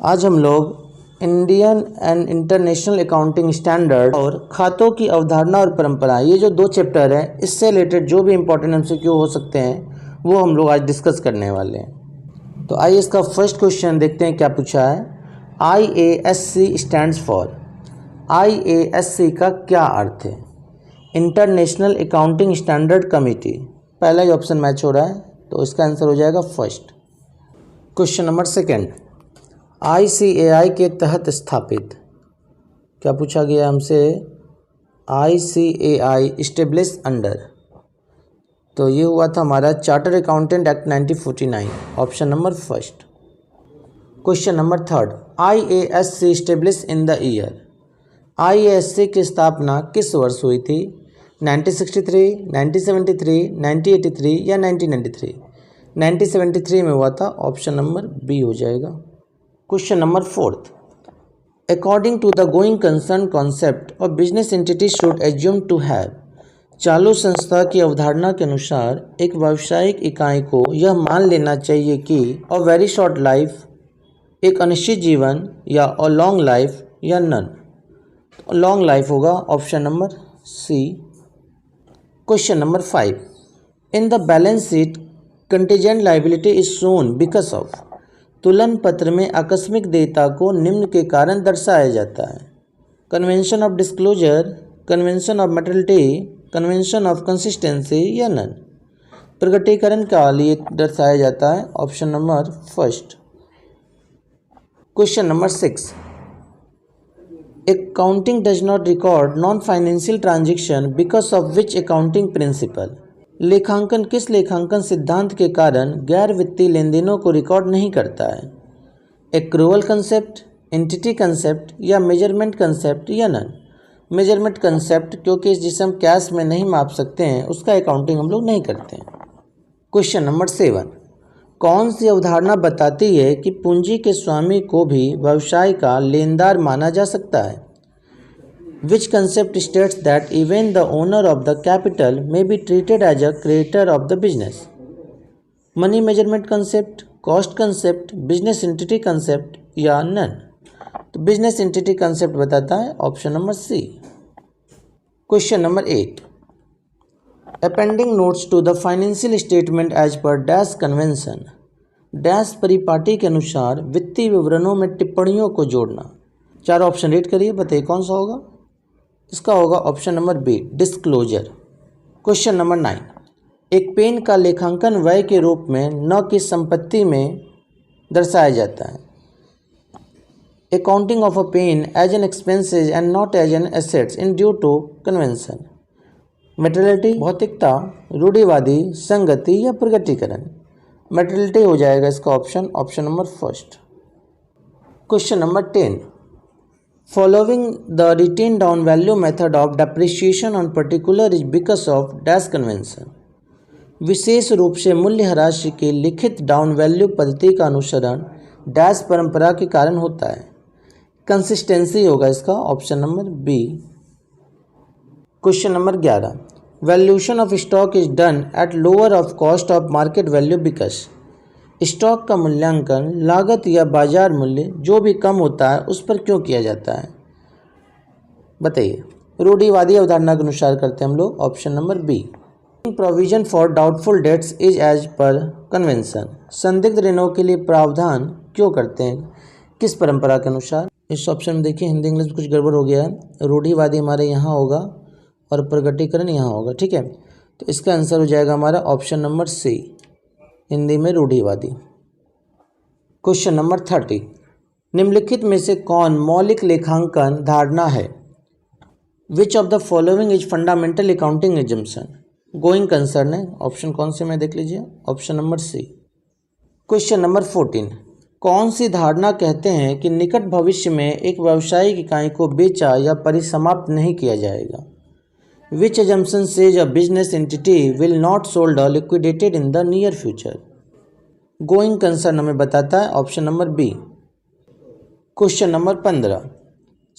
आज हम लोग Indian and international accounting standard और खातों की अवधारणा और परंपरा, ये जो दो चैप्टर हैं, इससे रिलेटेड जो भी इम्पोर्टेंट एमसीक्यू हो सकते हैं वो हम लोग आज डिस्कस करने वाले हैं। तो आइए इसका फर्स्ट क्वेश्चन देखते हैं क्या पूछा है। IASC स्टैंड्स फॉर, IASC का क्या अर्थ है? International accounting standard committee. पहला ही ऑप्शन मैच हो रहा है तो इसका आंसर हो जाएगा first. Question number second, ICAI के तहत स्थापित, क्या पूछा गया हमसे? ICAI इस्टेब्लिश अंडर, तो ये हुआ था हमारा charter accountant act 1949, option number first. Question number third, IASC establish in the year, IASC की स्थापना किस वर्ष हुई थी? 1963, 1973, 1983 या 1993? 1973 में हुआ था, ऑप्शन नंबर बी हो जाएगा। Question number fourth, according to the going concern concept of business entity should assume to have, चालू संस्था की अवधारणा के अनुसार एक व्यावसायिक इकाई को यह मान लेना चाहिए कि अ वेरी शॉर्ट लाइफ, एक अनिश्चित जीवन, या अ लॉन्ग लाइफ या नन। लॉन्ग लाइफ होगा, option number C. Question number 5, in the balance sheet contingent liability is shown because of, तुलन पत्र में आकस्मिक देयता को निम्न के कारण दर्शाया जाता है। Convention of disclosure, convention of materiality, convention of consistency या नन। प्रकटीकरण का लिए दर्शाया जाता है, option number first. Question number 6, accounting does not record non-financial transaction because of which accounting principle, लेखांकन किस लेखांकन सिद्धांत के कारण गैर वित्तीय लेनदेनों को रिकॉर्ड नहीं करता है? एक्रूवल कंसेप्ट, एंटिटी कंसेप्ट या मेजरमेंट कंसेप्ट या नन। मेजरमेंट कंसेप्ट, क्योंकि जिसे हम कैश में नहीं माप सकते हैं उसका अकाउंटिंग हम लोग नहीं करते हैं। क्वेश्चन नंबर 7, कौन सी अवधारणा बताती है कि पूंजी के स्वामी को भी व्यवसाय का लेनदार माना जा सकता है? Which concept states that even the owner of the capital may be treated as a creator of the business? Money measurement concept, cost concept, business entity concept या नन? तो बिजनेस एंटिटी कंसेप्ट बताता है, option number C. Question number 8, appending notes to the financial statement as per dash convention, dash परिपाटी के अनुसार वित्तीय विवरणों में टिप्पणियों को जोड़ना। चार ऑप्शन रीड करिए, बताइए कौन सा होगा? इसका होगा option number B, disclosure. Question number 9, एक पेन का लेखांकन व्यय के रूप में न कि संपत्ति में दर्शाया जाता है। Accounting of a pen as an expenses and not as an assets in due to convention. Materiality, भौतिकता, रूढ़िवादी, संगति या प्रकटीकरण? मेटेरियलिटी हो जाएगा इसका option, option number first. Question number 10, following the written down value method of depreciation on particular is because of dash convention, विशेष रूप से मूल्यह्रास की लिखित डाउन वैल्यू पद्धति का अनुसरण डैश परंपरा के कारण होता है। कंसिस्टेंसी होगा इसका, option number B. Question number 11, valuation of stock is done at lower of cost of market value because, stock का मूल्यांकन लागत या बाजार मूल्य जो भी कम होता है उस पर क्यों किया जाता है? बताइए। रूढ़िवादी अवधारणा के अनुसार करते हैं हम लोग, option number B. Provision for doubtful debts is as per convention, संदिग्ध ऋणों के लिए प्रावधान क्यों करते हैं, किस परंपरा के अनुसार? इस ऑप्शन में देखिए हिंदी इंग्लिश में कुछ गड़बड़ हो गया है। रूढ़िवादी हमारे यहाँ होगा और प्रकटीकरण यहाँ होगा, ठीक है। तो इसका आंसर हो जाएगा हमारा ऑप्शन नंबर सी, हिंदी में रूढ़िवादी। क्वेश्चन नंबर 30, निम्नलिखित में से कौन मौलिक लेखांकन धारणा है? Which of the following is fundamental accounting assumption, going concern है, ऑप्शन कौन से में देख लीजिए, option number C. Question number 14, कौन सी धारणा कहते हैं कि निकट भविष्य में एक व्यावसायिक इकाई को बेचा या परिसमाप्त नहीं किया जाएगा? Which assumption says a business entity will not sold or liquidated in the near future? Going concern हमें बताता है, option number B. Question number 15,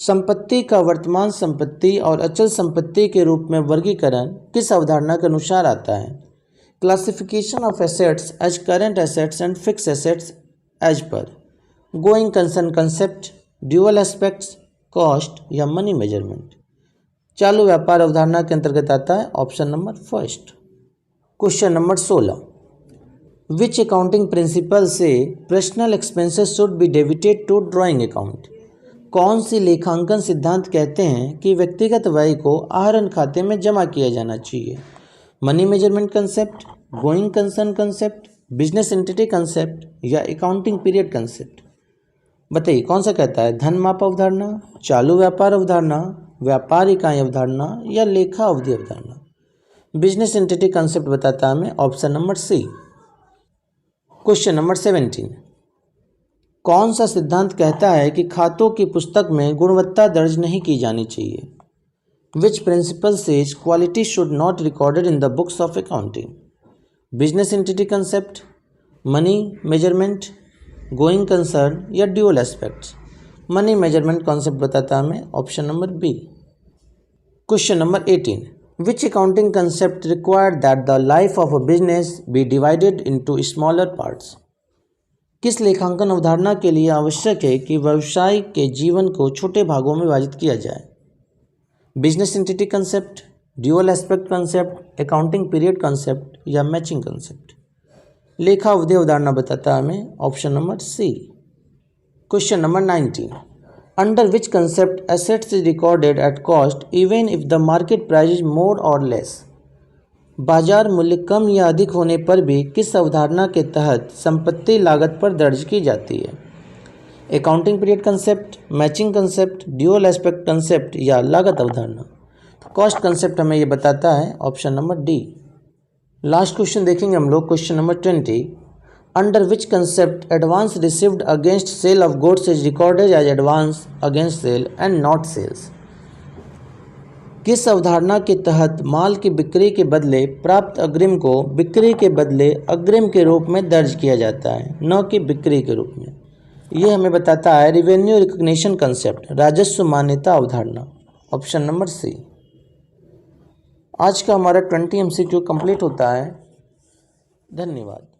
संपत्ति का वर्तमान संपत्ति और अचल संपत्ति के रूप में वर्गीकरण किस अवधारणा के अनुसार आता है? Classification of assets as current assets and fix assets as per, going concern concept, dual aspects, cost या मनी मेजरमेंट। चालू व्यापार अवधारणा के अंतर्गत आता है option number first. Question number 16, which accounting principle से personal expenses should be debited to drawing account. कौन सी लेखांकन सिद्धांत कहते हैं कि व्यक्तिगत व्यय को आहरण खाते में जमा किया जाना चाहिए। Money measurement concept, going concern concept, business entity concept या अकाउंटिंग पीरियड कंसेप्ट। बताइए कौन सा कहता है, धन माप अवधारणा, चालू व्यापार अवधारणा, व्यापार इकाई अवधारणा या लेखा अवधि अवधारणा। बिजनेस एंटिटी कंसेप्ट बताता है हमें option number C. Question number 17, कौन सा सिद्धांत कहता है कि खातों की पुस्तक में गुणवत्ता दर्ज नहीं की जानी चाहिए। Which principle says quality should not recorded in the books of accounting. Business entity concept, money measurement, going concern या dual aspects. Money measurement concept बताता है हमें option number B. Question number 18, which accounting concept require that the life of a business be divided into smaller parts. किस लेखांकन अवधारणा के लिए आवश्यक है कि व्यवसाय के जीवन को छोटे भागों में विभाजित किया जाए। Business entity concept, dual aspect concept, accounting period concept या मैचिंग कंसेप्ट। लेखा अवधि अवधारणा बताता है हमें option number C. Question number 19, under which concept assets is recorded at cost even if the market price is more और less. बाजार मूल्य कम या अधिक होने पर भी किस अवधारणा के तहत संपत्ति लागत पर दर्ज की जाती है। Accounting period concept, matching concept, dual aspect concept या लागत अवधारणा। कॉस्ट कंसेप्ट हमें ये बताता है option number D. Last question देखेंगे हम लोग, question number 20, under which concept advance received against sale of goods is recorded as advance against sale and not sales. किस अवधारणा के तहत माल की बिक्री के बदले प्राप्त अग्रिम को बिक्री के बदले अग्रिम के रूप में दर्ज किया जाता है, न कि बिक्री के रूप में। ये हमें बताता है रिवेन्यू रिकग्निशन कंसेप्ट, राजस्व मान्यता अवधारणा, ऑप्शन नंबर सी। आज का हमारा 20 MCQ कंप्लीट होता है। धन्यवाद।